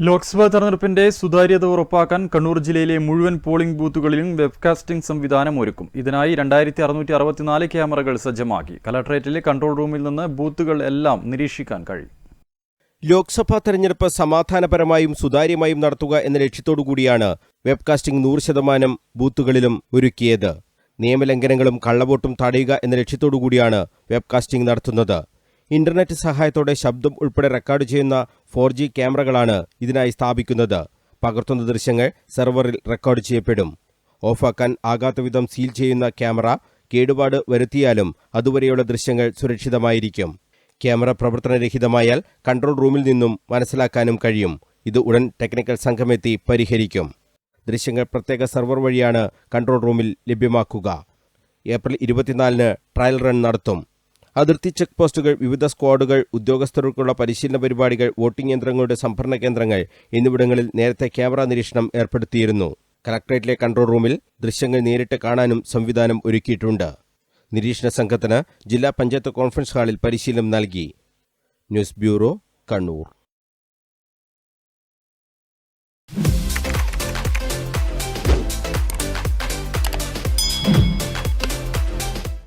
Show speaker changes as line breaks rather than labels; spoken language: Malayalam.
ലോക്സഭാ തെരഞ്ഞെടുപ്പിന്റെ സുതാര്യത ഉറപ്പാക്കാൻ കണ്ണൂർ ജില്ലയിലെ മുഴുവൻ പോളിംഗ് ബൂത്തുകളിലും വെബ്കാസ്റ്റിംഗ് സംവിധാനം ഒരുക്കും. ഇതിനായി 2664 ക്യാമറകൾ സജ്ജമാക്കി. കലക്ടറേറ്റിലെ കൺട്രോൾ റൂമിൽ നിന്ന് ബൂത്തുകൾ എല്ലാം നിരീക്ഷിക്കാൻ കഴിയും.
ലോക്സഭാ തെരഞ്ഞെടുപ്പ് സമാധാനപരമായും സുതാര്യമായും നടത്തുക എന്ന ലക്ഷ്യത്തോടുകൂടിയാണ് വെബ്കാസ്റ്റിംഗ് 100% ബൂത്തുകളിലും ഒരുക്കിയത്. നിയമലംഘനങ്ങളും കള്ളവോട്ടും തടയുക എന്ന ലക്ഷ്യത്തോടുകൂടിയാണ് വെബ്കാസ്റ്റിംഗ് നടത്തുന്നത്. ഇന്റർനെറ്റ് സഹായത്തോടെ ശബ്ദം ഉൾപ്പെടെ റെക്കോർഡ് ചെയ്യുന്ന 4G ക്യാമറകളാണ് ഇതിനായി സ്ഥാപിക്കുന്നത്. പകർത്തുന്ന ദൃശ്യങ്ങൾ സെർവറിൽ റെക്കോർഡ് ചെയ്യപ്പെടും. ഓഫാക്കാൻ ആകാത്ത വിധം സീൽ ചെയ്യുന്ന ക്യാമറ കേടുപാട് വരുത്തിയാലും അതുവരെയുള്ള ദൃശ്യങ്ങൾ സുരക്ഷിതമായിരിക്കും. ക്യാമറ പ്രവർത്തനരഹിതമായാൽ കൺട്രോൾ റൂമിൽ നിന്നും മനസ്സിലാക്കാനും കഴിയും. ഇത് ഉടൻ ടെക്നിക്കൽ സംഘമെത്തി പരിഹരിക്കും. ദൃശ്യങ്ങൾ പ്രത്യേക സെർവർ വഴിയാണ് കൺട്രോൾ റൂമിൽ ലഭ്യമാക്കുക. ഏപ്രിൽ 24-ന് ട്രയൽ റൺ നടത്തും. അതിർത്തി ചെക്ക് പോസ്റ്റുകൾ, വിവിധ സ്ക്വാഡുകൾ, ഉദ്യോഗസ്ഥർക്കുള്ള പരിശീലന പരിപാടികൾ, വോട്ടിംഗ് യന്ത്രങ്ങളുടെ സംഭരണ കേന്ദ്രങ്ങൾ എന്നിവിടങ്ങളിൽ നേരത്തെ ക്യാമറ നിരീക്ഷണം ഏർപ്പെടുത്തിയിരുന്നു. കലക്ടറേറ്റിലെ കൺട്രോൾ റൂമിൽ ദൃശ്യങ്ങൾ നേരിട്ട് കാണാനും സംവിധാനം ഒരുക്കിയിട്ടുണ്ട്. നിരീക്ഷണ സംഘത്തിന് ജില്ലാ പഞ്ചായത്ത് കോൺഫറൻസ് ഹാളിൽ പരിശീലനം നൽകി. News bureau, Kannur.